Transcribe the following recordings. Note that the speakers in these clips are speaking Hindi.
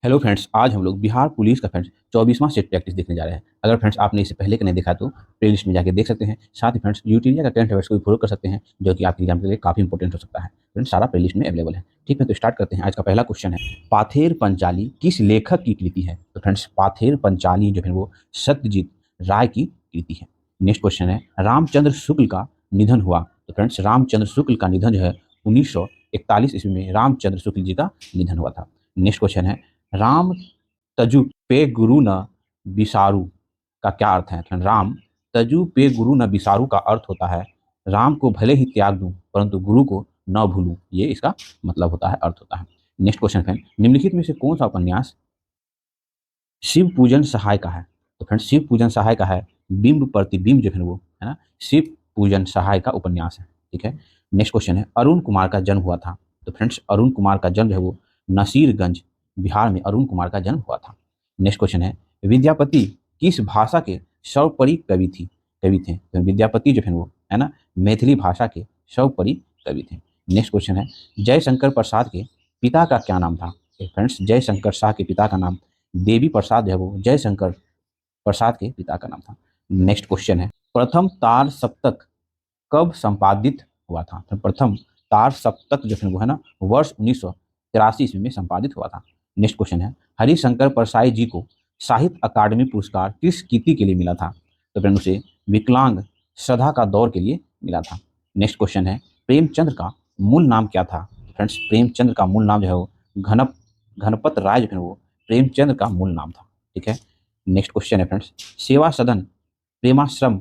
हेलो फ्रेंड्स, आज हम लोग बिहार पुलिस का फ्रेंड्स 24वां सेट प्रैक्टिस देखने जा रहे हैं। अगर फ्रेंड्स आपने इससे पहले का नहीं देखा तो प्लेलिस्ट में जाके देख सकते हैं। साथ ही फ्रेंड्स यूटीरिया का करंट अफेयर्स को भी फॉलो कर सकते हैं, जो कि आपके एग्जाम के लिए काफ़ी इंपॉर्टेंट हो सकता है। फ्रेंड्स सारा प्लेलिस्ट में अवेलेबल है। ठीक है, तो स्टार्ट करते हैं। आज का पहला क्वेश्चन है, पाथेर पंचाली किस लेखक की कृति है? तो फ्रेंड्स पाथेर पंचाली जो है वो सत्यजीत राय की कृति है। नेक्स्ट क्वेश्चन है, रामचंद्र शुक्ल का निधन हुआ। तो फ्रेंड्स रामचंद्र शुक्ल का निधन जो है 1941 ईस्वी में रामचंद्र शुक्ल जी का निधन हुआ था। नेक्स्ट क्वेश्चन है, राम तजु पे गुरु न बिसारू का क्या अर्थ है? तो राम तजु पे गुरु न बिसारू का अर्थ होता है, राम को भले ही त्याग दूं परंतु गुरु को न भूलूं। ये इसका मतलब होता है, अर्थ होता है। नेक्स्ट क्वेश्चन फ्रेंड, निम्नलिखित में से कौन सा उपन्यास शिव पूजन सहाय का है? तो फ्रेंड शिव पूजन सहाय का है बिंब प्रतिबिंब जो है वो, है ना, शिव पूजन सहाय का उपन्यास है। ठीक है। नेक्स्ट क्वेश्चन है, अरुण कुमार का जन्म हुआ था। तो फ्रेंड्स अरुण कुमार का जन्म जो है वो नसीरगंज बिहार में अरुण कुमार का जन्म हुआ था। नेक्स्ट क्वेश्चन है, विद्यापति किस भाषा के सर्वपरि कवि थे? तो विद्यापति जो है वो, है ना, मैथिली भाषा के सर्वपरि कवि थे। नेक्स्ट क्वेश्चन है, जयशंकर प्रसाद के पिता का क्या नाम था? फ्रेंड्स जयशंकर शाह के पिता का नाम देवी प्रसाद है, वो जयशंकर प्रसाद के पिता का नाम था। नेक्स्ट क्वेश्चन है, प्रथम तार सप्तक कब संपादित हुआ था? तो प्रथम तार सप्तक जो है वो, है ना, वर्ष 1983 ईस्वी में संपादित हुआ था। नेक्स्ट क्वेश्चन है, हरिशंकर परसाई जी को साहित्य अकादमी पुरस्कार किस कृति के लिए मिला था? तो फ्रेंड उसे विकलांग सदा का दौर के लिए मिला था। नेक्स्ट क्वेश्चन है, प्रेमचंद्र का मूल नाम क्या था? फ्रेंड्स प्रेमचंद्र का मूल नाम जो है वो घनपत राय जो है वो प्रेमचंद्र का मूल नाम था। ठीक है। नेक्स्ट क्वेश्चन है फ्रेंड्स, सेवा सदन, प्रेमाश्रम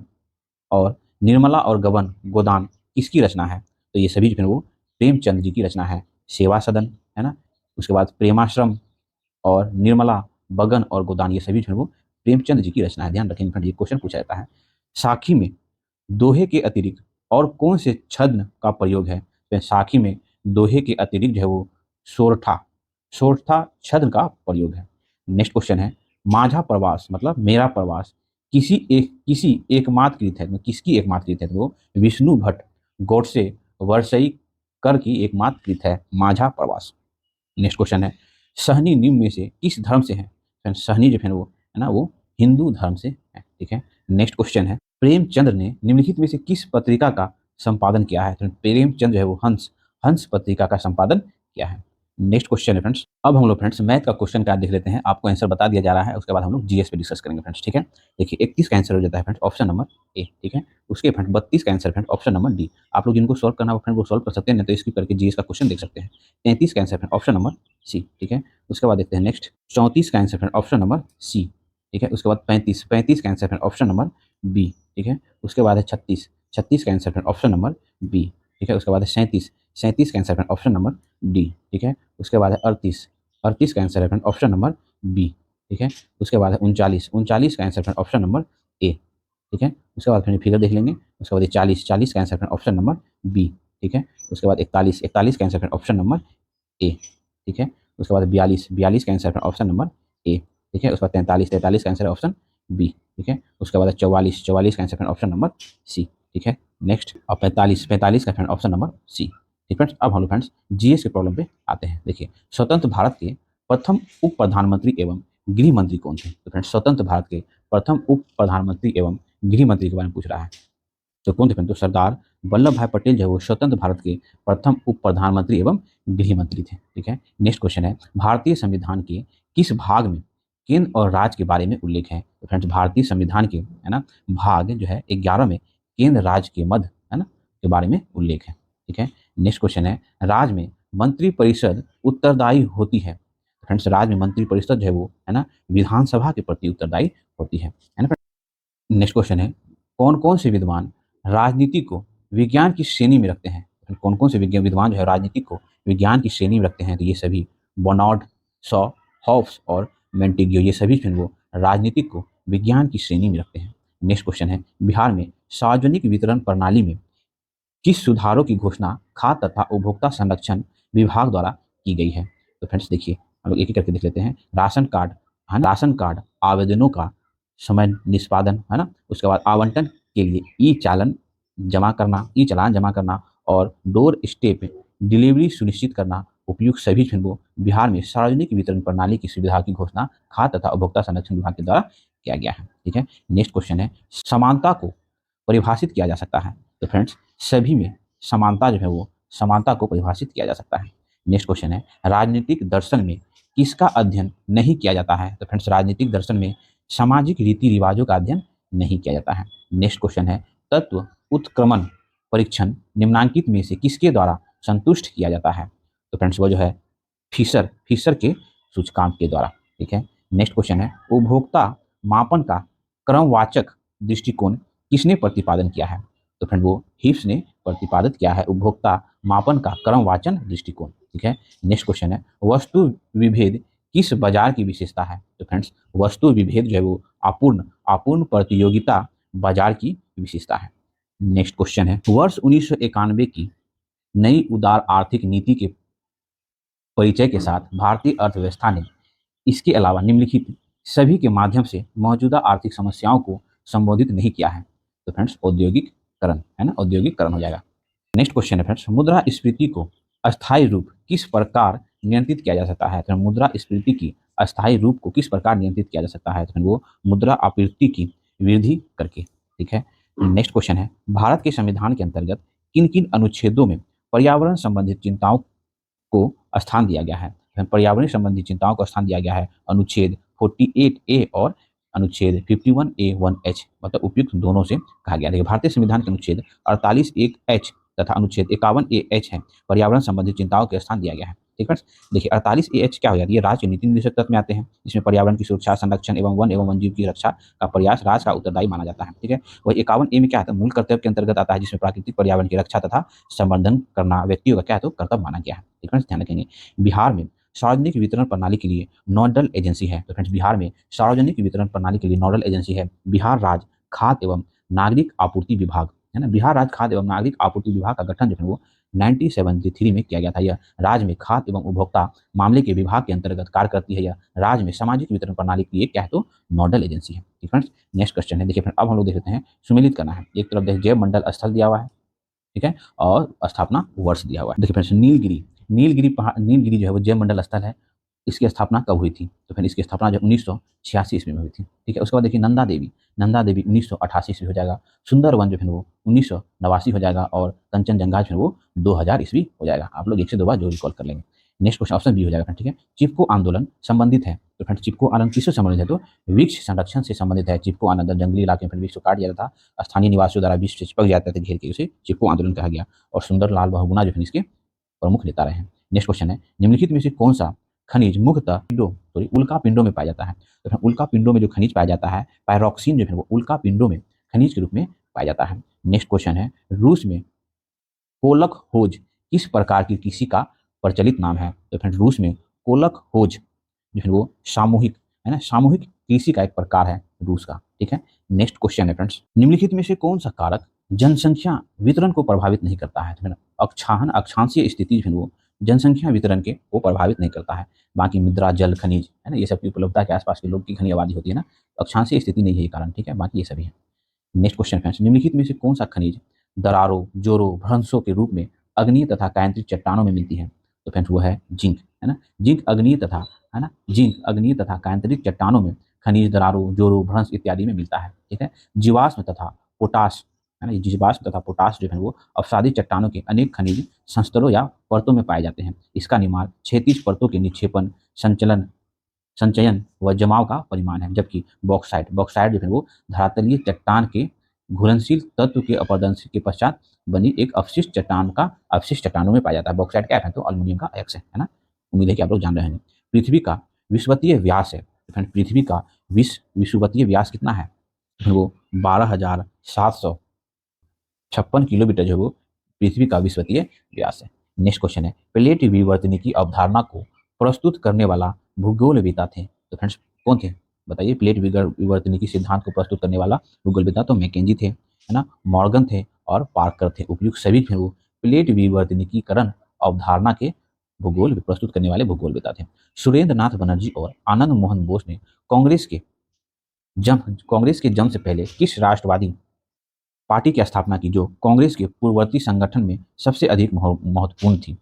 और निर्मला और गबन गोदान किसकी रचना है? तो ये सभी जो है वो प्रेमचंद जी की रचना है। सेवा सदन, है ना, उसके बाद प्रेमाश्रम और निर्मला, बगन और गोदान, ये सभी जो है वो प्रेमचंद जी की रचना है। ध्यान रखें फ्रेंड, ये क्वेश्चन पूछा जाता है। साखी में दोहे के अतिरिक्त और कौन से छद्म का प्रयोग है? तो साखी में दोहे के अतिरिक्त जो है वो सोरठा सोरठा छद्म का प्रयोग है। नेक्स्ट क्वेश्चन है, माझा प्रवास मतलब मेरा प्रवास किसी एकमात्र कृत है, किसकी एकमात्र कृत है? तो वो विष्णु भट्ट गोडसे वर्षई कर की एकमात्र कृत है माझा प्रवास। नेक्स्ट क्वेश्चन है, सहनी निम्न में से किस धर्म से है? सहनी जो है वो, है ना, वो हिंदू धर्म से है। ठीक है। नेक्स्ट क्वेश्चन है, प्रेमचंद्र ने निम्नलिखित में से किस पत्रिका का संपादन किया है? तो प्रेमचंद्र जो है वो हंस हंस पत्रिका का संपादन किया है। नेक्स्ट क्वेश्चन है फ्रेंड्स, अब हम लोग फ्रेंड्स मैथ का क्वेश्चन का देख लेते हैं। आपको आंसर बता दिया जा रहा है, उसके बाद हम लोग जीएस पे डिस्कस करेंगे फ्रेंड्स। ठीक है। देखिए 31 का आंसर हो जाता है फ्रेंड्स ऑप्शन नंबर ए। ठीक है। उसके फ्रेंड 32 का answer friend option number D. आप लोग जिनको सॉल्व करना हो फ्रेंड वो सॉल्व कर सकते हैं, नहीं तो इसकी करके जीएस का क्वेश्चन देख सकते हैं। 33 का answer friend option number C. ठीक है। उसके बाद देखते हैं नेक्स्ट 34 का answer friend option number C. ठीक है। उसके बाद 35 का answer friend option number B. ठीक है। उसके बाद है 36 का answer friend option number B. ठीक है। उसके बाद है 37 का answer friend option number D. ठीक है। उसके बाद है 38 का आंसर है फ्रेंड ऑप्शन नंबर बी। ठीक है। उसके बाद है 39 का answer friend option number A. ठीक है। उसके बाद फिर फिगर देख लेंगे। उसके बाद 40 का answer friend option number B. ठीक है। उसके बाद 41 का answer friend option number A. ठीक है। उसके बाद 42 का answer friend option number A. ठीक है। उसके बाद 43 का आंसर है ऑप्शन बी। ठीक है। उसके बाद 44 का answer friend option number C. ठीक है। नेक्स्ट और 45 का फ्रेंड ऑप्शन नंबर सी। ठीक फ्रेंड्स, अब हम लोग फ्रेंड्स जीएस के प्रॉब्लम पे आते हैं। देखिए, स्वतंत्र भारत के प्रथम उप प्रधानमंत्री एवं गृह मंत्री कौन थे? तो फ्रेंड्स स्वतंत्र भारत के प्रथम उप प्रधानमंत्री एवं गृह मंत्री के बारे में पूछ रहा है। तो कौन थे फ्रेंड? तो सरदार वल्लभ भाई पटेल जो है वो स्वतंत्र भारत के प्रथम उप प्रधानमंत्री एवं गृह मंत्री थे। ठीक है। नेक्स्ट क्वेश्चन है, भारतीय संविधान के किस भाग में केंद्र और राज्य के बारे में उल्लेख है? तो फ्रेंड्स भारतीय संविधान के, है ना, भाग जो है 11 में केंद्र राज्य के मध्य, है ना, के बारे में उल्लेख है। ठीक है। नेक्स्ट क्वेश्चन है, राज्य में मंत्रिपरिषद उत्तरदायी होती है? फ्रेंड्स राज्य में मंत्रिपरिषद जो है वो, है ना, विधानसभा के प्रति उत्तरदायी होती है ना। नेक्स्ट क्वेश्चन है, कौन कौन से विद्वान राजनीति को विज्ञान की श्रेणी में रखते हैं? कौन कौन से विद्वान जो है राजनीति को विज्ञान की श्रेणी में रखते हैं? तो ये सभी बोनार्ड, शॉ, हॉब्स और मेंटिग्यू, ये सभी जो है वो राजनीतिक को विज्ञान की श्रेणी में रखते हैं। नेक्स्ट क्वेश्चन है, बिहार में सार्वजनिक वितरण प्रणाली में किस सुधारों की घोषणा खाद्य तथा उपभोक्ता संरक्षण विभाग द्वारा की गई है? तो फ्रेंड्स देखिए, हम लोग एक एक करके देख लेते हैं। राशन कार्ड, है ना, राशन कार्ड आवेदनों का समय निष्पादन, है ना, उसके बाद आवंटन के लिए ई चालान जमा करना और डोर स्टेप डिलीवरी सुनिश्चित करना, उपयुक्त सभी जो है वो बिहार में सार्वजनिक वितरण प्रणाली की सुविधा की घोषणा खाद्य तथा उपभोक्ता संरक्षण विभाग के द्वारा किया गया है। ठीक है, नेक्स्ट क्वेश्चन है, समानता को परिभाषित किया जा सकता है। तो फ्रेंड्स सभी में समानता जो है वो समानता को परिभाषित किया जा सकता है। नेक्स्ट क्वेश्चन है, राजनीतिक दर्शन में किसका अध्ययन नहीं किया जाता है। तो फ्रेंड्स राजनीतिक दर्शन में सामाजिक रीति रिवाजों का अध्ययन नहीं किया जाता है। नेक्स्ट क्वेश्चन है, तत्व उत्क्रमण परीक्षण निम्नांकित में से किसके द्वारा संतुष्ट किया जाता है। तो फ्रेंड्स वो जो है फिशर के सूचकांक के द्वारा। ठीक है, नेक्स्ट क्वेश्चन है, उपभोक्ता मापन का क्रमवाचक दृष्टिकोण किसने प्रतिपादन किया है। तो फ्रेंड वो हिप्स ने प्रतिपादित किया है उपभोक्ता मापन का क्रमवाचन दृष्टिकोण। ठीक है, नेक्स्ट क्वेश्चन है, वस्तु विभेद किस बाजार की विशेषता है। तो फ्रेंड्स वस्तु विभेद जो है वो अपूर्ण प्रतियोगिता बाजार की विशेषता है। नेक्स्ट क्वेश्चन है, वर्ष 1991 की नई उदार आर्थिक नीति के परिचय के साथ भारतीय अर्थव्यवस्था ने इसके अलावा निम्नलिखित सभी के माध्यम से मौजूदा आर्थिक समस्याओं को संबोधित नहीं किया है। तो फ्रेंड्स औद्योगिकरण है ना, औद्योगिकरण हो जाएगा। नेक्स्ट क्वेश्चन है फ्रेंड्स, मुद्रास्फीति को अस्थायी रूप किस प्रकार नियंत्रित किया जा सकता है। तो मुद्रास्फीति की अस्थायी रूप को किस प्रकार नियंत्रित किया जा सकता है। तो वो मुद्रा आपूर्ति की वृद्धि करके। ठीक है, नेक्स्ट क्वेश्चन है, भारत के संविधान के अंतर्गत किन किन अनुच्छेदों में पर्यावरण संबंधित चिंताओं को स्थान दिया गया है। पर्यावरण संबंधी चिंताओं को स्थान दिया गया है अनुच्छेद 48A और अनुच्छेद 51A1H, मतलब उपयुक्त दोनों से कहा गया। देखिए भारतीय संविधान के अनुच्छेद 48(1)H तथा अनुच्छेद 51A(H है, पर्यावरण संबंधी चिंताओं के स्थान दिया गया है। ठीक है, देखिए 48A(H क्या हो जाती है, राज्य नीति निर्देशक तत्व में आते हैं, जिसमें पर्यावरण की सुरक्षा संरक्षण एवं वन एवं वन्यजीव की रक्षा का प्रयास राज्य का उत्तरदायी माना जाता है। ठीक है, वही 51A में क्या आता है, मूल कर्तव्य के अंतर्गत आता है, जिसमें प्राकृतिक पर्यावरण की रक्षा तथा संवर्धन करना व्यक्तियों का क्या है तो कर्तव्य माना गया है। ठीक है, ध्यान रखेंगे। बिहार में सार्वजनिक वितरण प्रणाली के लिए नोडल एजेंसी है। तो फ्रेंड्स बिहार में सार्वजनिक वितरण प्रणाली के लिए नोडल एजेंसी है बिहार राज्य खाद्य एवं नागरिक आपूर्ति विभाग, है ना। बिहार राज्य खाद्य एवं नागरिक आपूर्ति विभाग का गठन जो है वो 1973 में किया गया था। यह राज्य में खाद्य एवं उपभोक्ता मामले के विभाग के अंतर्गत कार्य करती है। यह राज्य में सामाजिक वितरण प्रणाली के लिए क्या है तो नोडल एजेंसी है। ठीक फ्रेंड्स, नेक्स्ट क्वेश्चन है, देखिए अब हम लोग देख लेते हैं, सुमेलित करना है। एक तरफ देखिए जैव मंडल स्थल दिया हुआ है, ठीक है, और स्थापना वर्ष दिया हुआ है। देखिए फ्रेंड्स नीलगिरी जो है वो जैव मंडल स्थल है। इसकी स्थापना कब हुई थी। तो फिर इसकी स्थापना जो 1986 ईस्वी में हुई थी। ठीक है, उसके बाद देखिए नंदा देवी 1988 ईस्वी हो जाएगा। सुंदरवन जो है वो 1989 हो जाएगा, और कंचनजंगा जो है वो 2000 ईस्वी हो जाएगा। आप लोग एक से दो बार जो रिकॉल कर लेंगे। नेक्स्ट क्वेश्चन ऑप्शन बी हो जाएगा। ठीक है, चिपको आंदोलन संबंधित है। तो फ्रेंड्स चिपको आंदोलन किससे संबंधित है, तो वृक्ष संरक्षण से संबंधित है। चिपको आंदोलन जंगली इलाके में वृक्ष को काट दिया जाता था, स्थानीय निवासियों द्वारा वृक्ष से चिपक जाते थे घेर के, उसे चिपको आंदोलन कहा गया। और सुंदरलाल बहुगुणा जो है इसके प्रमुख नेता रहे हैं। नेक्स्ट क्वेश्चन है, निम्नलिखित में से कौन सा खनिज मुख्यतः उल्का पिंडों में पाया जाता है। तो उल्का पिंडों में जो खनिज पाया जाता है, पायरोक्सिन जो है वो उल्का पिंडों में खनिज के रूप में पाया जाता है। नेक्स्ट क्वेश्चन है, रूस में कोलक होज किस प्रकार की कृषि का प्रचलित नाम है। तो फ्रेंड्स रूस में कोलक होज जो है वो सामूहिक, है ना, सामूहिक कृषि का एक प्रकार है रूस का। ठीक है, नेक्स्ट क्वेश्चन है फ्रेंड्स, निम्नलिखित में से कौन सा कारक जनसंख्या वितरण को प्रभावित नहीं करता है। तो अक्षांशीय स्थिति जो है वो जनसंख्या वितरण के को प्रभावित नहीं करता है। बाकी मृदा जल खनिज, है ना, ये सब की उपलब्धता के आसपास के लोग की घनी आबादी होती है ना, अक्षांशीय स्थिति नहीं है ये कारण। ठीक है, बाकी ये सभी है। नेक्स्ट क्वेश्चन फ्रेंड्स, निम्नलिखित में से कौन सा खनिज दरारों जोरों भ्रंशों के रूप में अग्नि तथा कायांत्रिक चट्टानों में मिलती है। तो फ्रेंड्स वो है जिंक, है ना। जिंक अग्नि तथा कायांत्रिक चट्टानों में खनिज दरारों जोरों भ्रंश इत्यादि में मिलता है। ठीक है, जीवाश्म तथा पोटाश, है ना, जीवाश्म तथा पोटाश जो है वो अवसादी चट्टानों के अनेक खनिज संस्तरों या परतों में पाए जाते हैं। इसका निर्माण क्षैतिज परतों के निक्षेपन संचयन व जमाव का परिमाण है। जबकि बॉक्साइट जो है वो धरातलीय चट्टान के घुलनशील तत्व के अपरदन के पश्चात बनी एक अवशिष्ट चट्टानों में पाया जाता है। बॉक्साइट क्या है तो अल्युमिनियम का अयस्क है ना। उम्मीद है कि आप लोग जान रहे हैं। पृथ्वी का विषुवतीय व्यास है। पृथ्वी का विषुवतीय व्यास कितना है, वो 12,756 किलोमीटर जो वो पृथ्वी का विषुवतीय व्यास है। नेक्स्ट क्वेश्चन है, प्लेट विवर्तनी की अवधारणा को प्रस्तुत करने वाला भूगोलवेत्ता थे। तो फ्रेंड्स कौन थे बताइए, प्लेट विवर्तनी की सिद्धांत को प्रस्तुत करने वाला भूगोलवेत्ता तो मैकेंजी थे, है ना, मॉर्गन थे और पार्कर थे। उपयुक्त सभी फिर वो प्लेट विवर्तनिकीकरण अवधारणा के भूगोल प्रस्तुत करने वाले भूगोलवेत्ता थे। सुरेंद्र नाथ बनर्जी और आनंद मोहन बोस ने कांग्रेस के जन्म से पहले किस राष्ट्रवादी पार्टी की स्थापना की, जो कांग्रेस के पूर्ववर्ती संगठन में सबसे अधिक महत्वपूर्ण थी।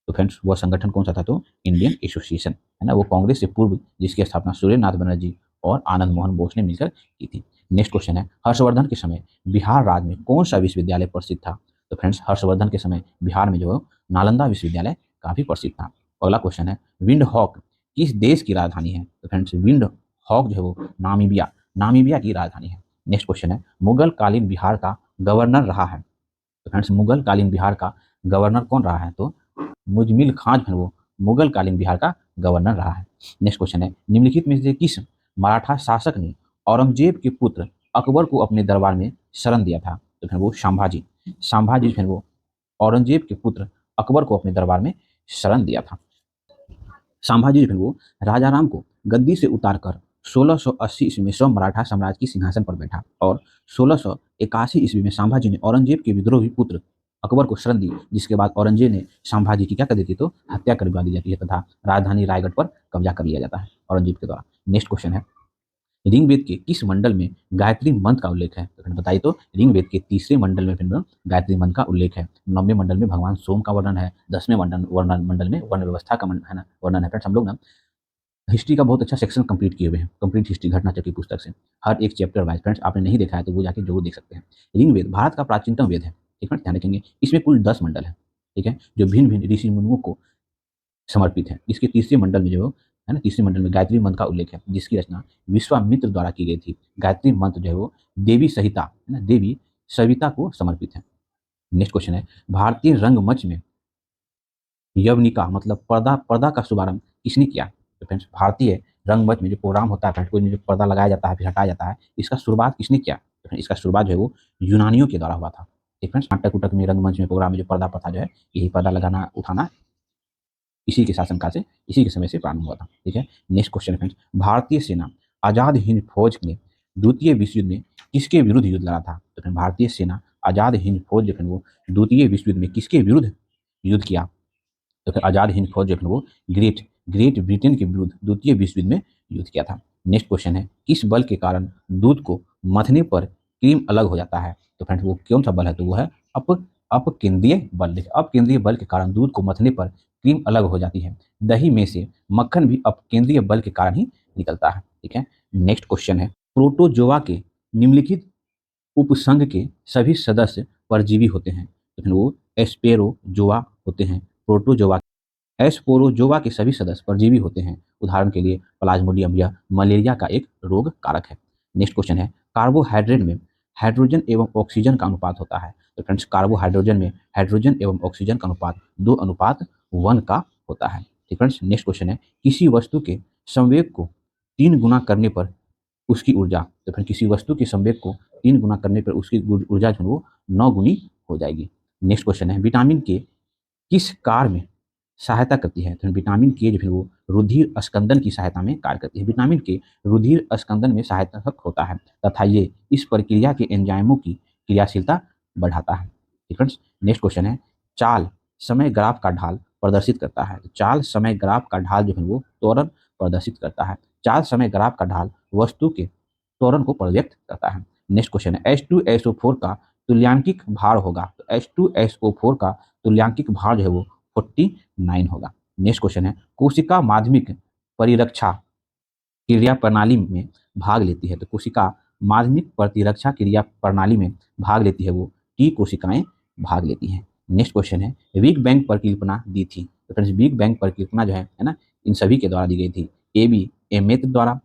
तो फ्रेंड्स वह संगठन कौन सा था? तो इंडियन एसोसिएशन, है ना, वो कांग्रेस से पूर्व जिसकी स्थापना सूर्यनाथ बनर्जी और आनंद मोहन बोस ने मिलकर की थी। नेक्स्ट क्वेश्चन है, हर्षवर्धन के समय बिहार राज्य में कौन सा विश्वविद्यालय प्रसिद्ध था? तो फ्रेंड्स हर्षवर्धन के समय बिहार में जो है नालंदा विश्वविद्यालय काफी प्रसिद्ध था। अगला क्वेश्चन है, विंड हॉक किस देश की राजधानी है? तो फ्रेंड्स विंड हॉक जो है वो नामीबिया की राजधानी है। नेक्स्ट क्वेश्चन है, मुगल कालीन बिहार का गवर्नर रहा है? तो फ्रेंड्स मुगल कालीन बिहार का गवर्नर कौन रहा है? तो मुजमिल खान जो है वो मुगल कालीन बिहार का गवर्नर रहा है। नेक्स्ट क्वेश्चन है, निम्नलिखित में से किस मराठा शासक ने औरंगजेब के पुत्र अकबर को अपने दरबार में शरण दिया था? तो फिर वो संभाजी फिर वो औरंगजेब के पुत्र अकबर को अपने दरबार में शरण दिया था। संभाजी फिर वो राजा राम को गद्दी से उतारकर 1680 ईस्वी में स्व मराठा साम्राज्य की सिंहासन पर बैठा और 1681 ईस्वी में संभाजी ने औरंगजेब के विद्रोही पुत्र अकबर को शरण दी, जिसके बाद औरंगजेब ने संभाजी की क्या कर दी थी? तो हत्या करवा दी जाती है तथा राजधानी रायगढ़ पर कब्जा कर लिया जाता है औरंगजेब के द्वारा। नेक्स्ट क्वेश्चन है, ऋग्वेद के किस मंडल में गायत्री मंत्र का उल्लेख है? तो फिर बताइए, तो ऋग्वेद के तीसरे मंडल में फिर गायत्री मंत्र का उल्लेख है। 9वें मंडल में भगवान सोम का वर्णन है। 10वें मंडल में वर्ण व्यवस्था का है ना वर्णन है। फ्रेंड्स हम लोग ना हिस्ट्री का बहुत अच्छा सेक्शन कंप्लीट किए हुए हैं, कंप्लीट हिस्ट्री घटनाचक्र की पुस्तक से, हर एक चैप्टर वाइज। फ्रेंड्स आपने नहीं देखा है तो वो जाके जरूर देख सकते हैं। ऋग्वेद भारत का प्राचीनतम वेद है, ठीक है, ध्यान रखेंगे। इसमें कुल 10 मंडल है, ठीक है, जो भिन्न भिन्न ऋषि मुनियों को समर्पित है। इसके तीसरे मंडल में जो है ना, तीसरे मंडल में गायत्री मंत्र का उल्लेख है, जिसकी रचना विश्वामित्र द्वारा की गई थी। गायत्री मंत्र जो है वो देवी सहिता, है ना, देवी सविता को समर्पित है। नेक्स्ट क्वेश्चन है, भारतीय रंगमंच में यवनिका मतलब पर्दा पर्दा का शुभारंभ किसने किया? तो फ्रेंड्स भारतीय रंगमंच में जो प्रोग्राम होता है, कोई जो पर्दा लगाया जाता है फिर हटाया जाता है, इसका शुरुआत किसने किया? तो इसका शुरुआत जो है वो यूनानियों के द्वारा हुआ था। ठीक फ्रेंड्स, नाटक उटक में, रंगमंच में, प्रोग्राम में जो पर्दा प्रथा जो है, यही पर्दा लगाना उठाना इसी के शासनकाल से, इसी के समय से प्रारंभ हुआ था। ठीक है। नेक्स्ट क्वेश्चन फ्रेंड्स, भारतीय सेना आजाद हिंद फौज ने द्वितीय विश्व युद्ध में किसके विरुद्ध युद्ध लड़ा था? तो फिर भारतीय सेना आजाद हिंद फौज जो है वो द्वितीय विश्व युद्ध में किसके विरुद्ध युद्ध किया? तो फिर आजाद हिंद फौज जो है वो ग्रेट ग्रेट ब्रिटेन के विरुद्ध द्वितीय विश्व युद्ध में युद्ध किया था। नेक्स्ट क्वेश्चन है, किस बल के कारण दूध को मथने पर क्रीम अलग हो जाता है? तो फ्रेंड्स वो कौन सा बल है? तो वो है अपकेंद्रीय बल। देखिए, अपकेंद्रीय बल के कारण दूध को मथने पर क्रीम अलग हो जाती है। दही में से मक्खन भी अपकेंद्रीय बल के कारण ही निकलता है। ठीक है। नेक्स्ट क्वेश्चन है, प्रोटोजोआ के निम्नलिखित उपसंघ के सभी सदस्य परजीवी होते हैं? तो फिर वो एस्पेरोजोआ होते हैं। प्रोटोजोआ एस्पोरोजोआ के सभी सदस्य परजीवी होते हैं। उदाहरण के लिए प्लाज्मोडियम, यह मलेरिया का एक रोग कारक है। नेक्स्ट क्वेश्चन है, कार्बोहाइड्रेट में हाइड्रोजन एवं ऑक्सीजन का अनुपात होता है? तो फ्रेंड्स कार्बोहाइड्रोजन में हाइड्रोजन एवं ऑक्सीजन का अनुपात 2:1 का होता है। ठीक फ्रेंड्स। नेक्स्ट क्वेश्चन है, किसी वस्तु के संवेग को 3 गुना करने पर उसकी ऊर्जा, तो फिर किसी वस्तु के संवेग को 3 गुना करने पर उसकी ऊर्जा जो है वो 9 गुनी हो जाएगी। नेक्स्ट क्वेश्चन है, विटामिन के किस कार्य में सहायता करती है? तो विटामिन के जो है वो रुधिर स्कंदन की सहायता में कार्य करती है। विटामिन के रुधिर स्कंदन में सहायता होता है तथा ये इस प्रक्रिया के एंजाइमों की क्रियाशीलता बढ़ाता है। फ्रेंड्स नेक्स्ट क्वेश्चन है, चाल समय ग्राफ का ढाल प्रदर्शित करता है? तो चाल समय ग्राफ का ढाल जो है वो त्वरण प्रदर्शित करता है। चाल समय ग्राफ का ढाल वस्तु के त्वरण को प्रव्यक्त करता है। नेक्स्ट क्वेश्चन है, H2SO4 का तुल्यांकिक भार होगा? तो H2SO4 का तुल्यांकिक भार जो है वो 49 होगा। नेक्स्ट क्वेश्चन है, कोशिका माध्यमिक परिरक्षा क्रिया प्रणाली में भाग लेती है? तो कोशिका माध्यमिक प्रतिरक्षा क्रिया प्रणाली में भाग लेती है वो टी कोशिकाएं भाग लेती हैं। नेक्स्ट क्वेश्चन है, बिग बैंग परिकल्पना दी थी? तो फ्रेंड्स बिग बैंग परिकल्पना जो है ना, इन सभी के द्वारा दी गई थी। AB एमेथ द्वारा,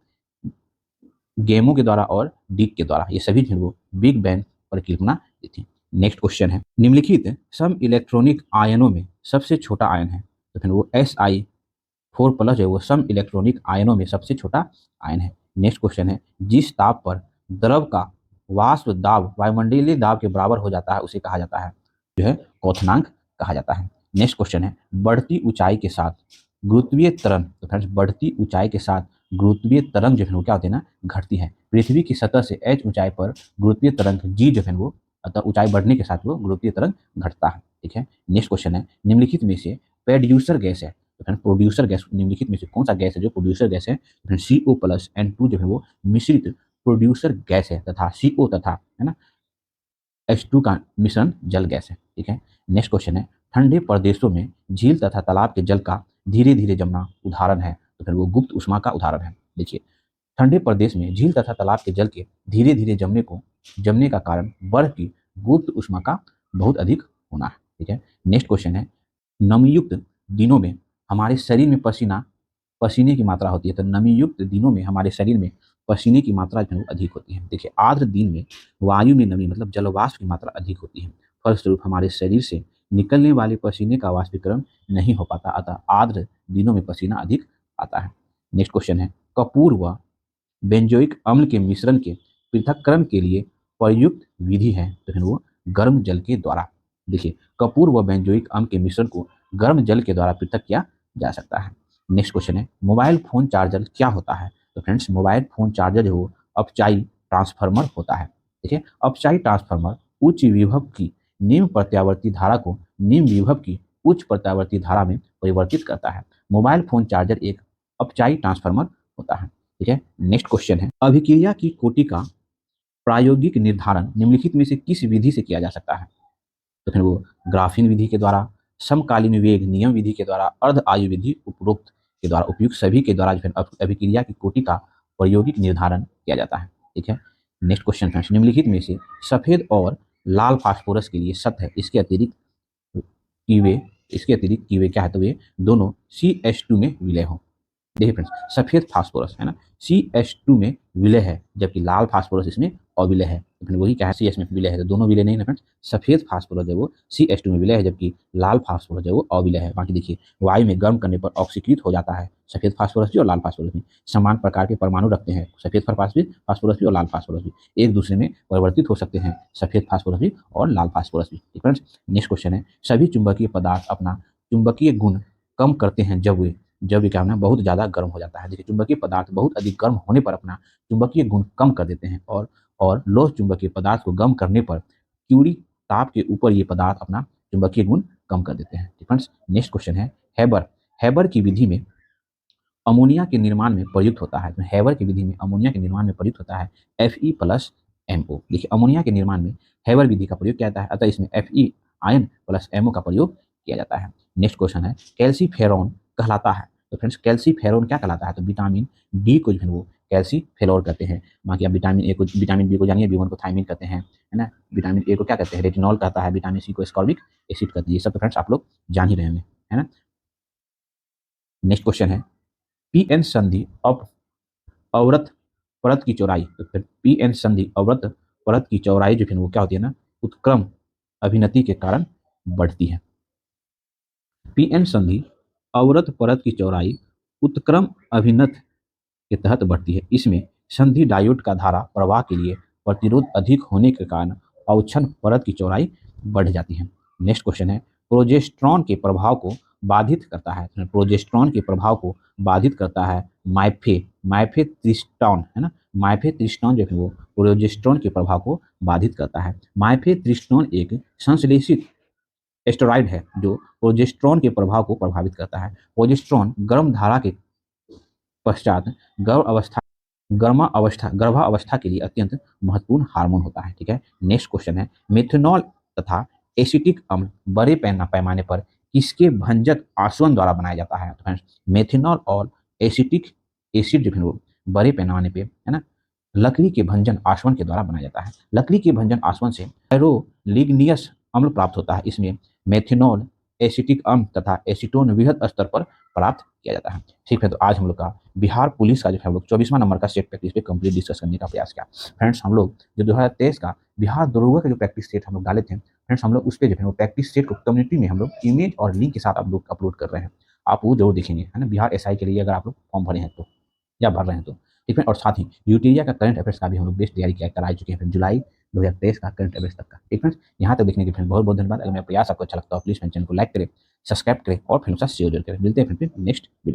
गेमो के द्वारा और डिक के द्वारा, ये सभी जो है वो बिग बैंग परिकल्पना दी थी। नेक्स्ट क्वेश्चन है, निम्नलिखित सम इलेक्ट्रॉनिक आयनों में सबसे छोटा आयन है? तो फिर वो Si4+ है वो सम इलेक्ट्रॉनिक आयनों में सबसे छोटा आयन है। नेक्स्ट क्वेश्चन है, जिस ताप पर द्रव का वाष्प दाब वायुमंडलीय दाब के बराबर हो जाता है उसे कहा जाता है, जो है क्वथनांक कहा जाता है। नेक्स्ट क्वेश्चन है, बढ़ती ऊंचाई के साथ गुरुत्वीय तरंग, तो फ्रेंड्स बढ़ती ऊंचाई के साथ गुरुत्वीय तरंग जो है वो क्या होती है ना, घटती है। पृथ्वी की सतह से h ऊंचाई पर गुरुत्वीय तरंग g जो है वो, अतः ऊंचाई बढ़ने के साथ वो गुरुत्वीय तरंग घटता है। ठीक है। नेक्स्ट क्वेश्चन है, निम्नलिखित में से प्रोड्यूसर गैस है? तो फ्रेंड प्रोड्यूसर गैस निम्नलिखित में से कौन सा गैस है जो प्रोड्यूसर गैस है? तो CO+N2 जो है वो मिश्रित प्रोड्यूसर गैस है तथा CO तथा है ना H2 का मिश्रण जल गैस है। ठीक है। नेक्स्ट क्वेश्चन है, ठंडे प्रदेशों में झील तथा तालाब के जल का धीरे धीरे जमना उदाहरण है, तो फिर वो गुप्त उष्मा का उदाहरण है। देखिए, ठंडे प्रदेश में झील तथा तालाब के जल के धीरे धीरे जमने का कारण बर्फ की गुप्त उष्मा का बहुत अधिक होना है। ठीक है, नेक्स्ट क्वेश्चन है, नमीयुक्त दिनों में हमारे शरीर में पसीने की मात्रा होती है, तो नमीयुक्त दिनों में हमारे शरीर में पसीने की मात्रा जो है अधिक होती है। देखिए, आर्द्र दिन में वायु में नमी मतलब जलवाष्प की मात्रा अधिक होती है, फलस्वरूप हमारे शरीर से निकलने वाले पसीने का वाष्पीकरण नहीं हो पाता, अतः आर्द्र दिनों में पसीना अधिक आता है। नेक्स्ट क्वेश्चन है, कपूर व बेंजोइक अम्ल के मिश्रण के पृथक्करण के लिए प्रयुक्त विधि है, तो फिर वो गर्म जल के द्वारा। देखिए, कपूर व बेंजोइक अम्ल के मिश्रण को गर्म जल के द्वारा पृथक किया जा सकता है। नेक्स्ट क्वेश्चन है, मोबाइल फोन चार्जर क्या होता है, तो फ्रेंड्स मोबाइल फोन चार्जर जो अपचाई ट्रांसफार्मर होता है। देखिए, अपचाई ट्रांसफार्मर उच्च विभव की निम्न प्रत्यावर्ती धारा को निम्न विभव की उच्च प्रत्यावर्ती धारा में परिवर्तित करता है। मोबाइल फोन चार्जर एक अपचाई ट्रांसफार्मर होता है। ठीक है, नेक्स्ट क्वेश्चन है, अभिक्रिया की कोटि का प्रायोगिक निर्धारण निम्नलिखित में से किस विधि से किया जा सकता है, तो फिर वो ग्राफीन विधि के द्वारा, समकालीन वेग नियम विधि के द्वारा, अर्ध आयु विधि उपरोक्त के द्वारा, उपयुक्त सभी के द्वारा जो है अभिक्रिया की कोटि का प्रायोगिक निर्धारण किया जाता है। ठीक है, नेक्स्ट क्वेश्चन फ्रेंड्स, निम्नलिखित में से सफेद और लाल फास्फोरस के लिए सत्य है, इसके अतिरिक्त कि वे क्या है, तो वे दोनों CH2 में विलय हों। देखिए फ्रेंड्स, सफेद फास्फोरस है ना CH2 में विलय है, जबकि लाल फास्फोरस इसमें अविलय है, तो फिर वही क्या है CS में विलय है, तो दोनों विलय नहीं ना फ्रेंड्स। सफेद फास्फोरस है वो CH2 में विलय है, जबकि लाल फास्फोरस है वो अविलय है। बाकी देखिए, वायु में गर्म करने पर ऑक्सीकृत हो जाता है सफेद फास्फोरस भी और लाल फास्फोरस भी, समान प्रकार के परमाणु रखते हैं सफेद फास्फोरस भी और लाल फास्फोरस भी, एक दूसरे में परिवर्तित हो सकते हैं सफेद फास्फोरस भी और लाल फास्फोरस भी। फ्रेंड्स, नेक्स्ट क्वेश्चन है, सभी चुंबकीय पदार्थ अपना चुंबकीय गुण कम करते हैं जब ये क्या होना बहुत ज़्यादा गर्म हो जाता है। देखिए, चुंबकीय पदार्थ बहुत अधिक गर्म होने पर अपना चुंबकीय गुण कम कर देते हैं, और लौह चुंबकीय पदार्थ को गर्म करने पर क्यूरी ताप के ऊपर ये पदार्थ अपना चुंबकीय गुण कम कर देते हैं। फ्रेंड्स, नेक्स्ट क्वेश्चन है, हैबर की विधि में अमोनिया के निर्माण में प्रयुक्त होता है, तो हैबर की विधि में अमोनिया के निर्माण में प्रयुक्त होता है Fe+MO। देखिए, अमोनिया के निर्माण में हैबर विधि का प्रयोग किया जाता है, अतः इसमें Fe आयन प्लस MO का प्रयोग किया जाता है। नेक्स्ट क्वेश्चन है, कैल्सीफेरॉन कहलाता है, तो फ्रेंड्स कैल्सीफेरॉन क्या कहलाता है, तो विटामिन डी को जो है वो कैल्सीफेरॉन कहते हैं। बाकी आप विटामिन बी को जानिए, B1 को थायमिन कहते हैं, है ना। विटामिन ए को क्या कहते हैं, रेटिनॉल कहता है। विटामिन सी को एस्कॉर्बिक एसिड कहते हैं। ये सब तो फ्रेंड्स आप लोग जान ही रहे होंगे, है ना। नेक्स्ट क्वेश्चन है, पीएन संधि अवरत परत की चौड़ाई, तो फिर पीएन संधि अवरत परत की चौड़ाई जो है वो क्या होती है ना, उत्क्रम अभिनति के कारण बढ़ती है। पीएन संधि अवरत परत की चौड़ाई उत्क्रम अभिनत के तहत बढ़ती है। इसमें संधि डायोड का धारा प्रवाह के लिए प्रतिरोध अधिक होने के कारण अवक्षय परत की चौड़ाई बढ़ जाती है। नेक्स्ट क्वेश्चन है, प्रोजेस्टेरॉन के प्रभाव को बाधित करता है, प्रोजेस्टेरॉन के प्रभाव को बाधित करता है माइफेत्रिस्टोन, है ना। माइफेत्रिस्टोन जो है वो प्रोजेस्टेरॉन के प्रभाव को बाधित करता है। माइफेत्रिस्टोन एक संश्लेषित एस्टेरॉइड है जो प्रोजेस्टेरॉन के प्रभाव को प्रभावित करता है। प्रोजेस्टेरॉन गर्म धारा के पश्चात गर्भावस्था के लिए अत्यंत महत्वपूर्ण हार्मोन होता है। ठीक है, नेक्स्ट क्वेश्चन है, मेथनॉल तथा एसिटिक अम्ल बड़े पैमाने पर किसके भंजक आसवन द्वारा बनाया जाता है, तो मेथनॉल और एसिटिक एसिड जो है वो बड़े पैमाने पे, है ना, लकड़ी के भंजन आसवन के द्वारा बनाया जाता है। लकड़ी के भंजन आसवन से पायरोलिग्नियस अम्ल प्राप्त होता है। इसमें मेथनॉल, एसिटिक अम्ल तथा एसीटोन वृहद स्तर पर प्राप्त किया जाता है। ठीक है, तो आज हम लोग का बिहार पुलिस का जो है हम लोग 24वां नंबर का सेट प्रैक्टिस पे कंप्लीट डिस्कस करने का प्रयास किया। फ्रेंड्स, हम लोग जो 2023 का बिहार दरोगा का जो प्रैक्टिस सेट हम लोग डाले थे फ्रेंड्स, हम लोग उस पर जो है वो प्रैक्टिस सेट को कम्युनिटी में हम लोग इमेज और लिंक के साथ आप लोग अपलोड कर रहे हैं। आप वो जरूर देखेंगे, है ना। बिहार SI के लिए अगर आप लोग फॉर्म भरे हैं तो, या भर रहे हैं तो, ठीक है। और साथ ही यूटीरिया का करंट अफेयर्स का भी हम लोग बेस्ट तैयारी करा चुके हैं जुलाई 2023 का करंट अफेयर्स तक का। ठीक फ्रेंड्स, यहाँ तक देखने के लिए बहुत बहुत धन्यवाद। अगर मेरा प्रयास आपको अच्छा लगता है प्लीज मेरे चैनल को लाइक करें, सब्सक्राइब करें और फिर शेयर जरूर करें। मिलते हैं फिर नेक्स्ट वीडियो।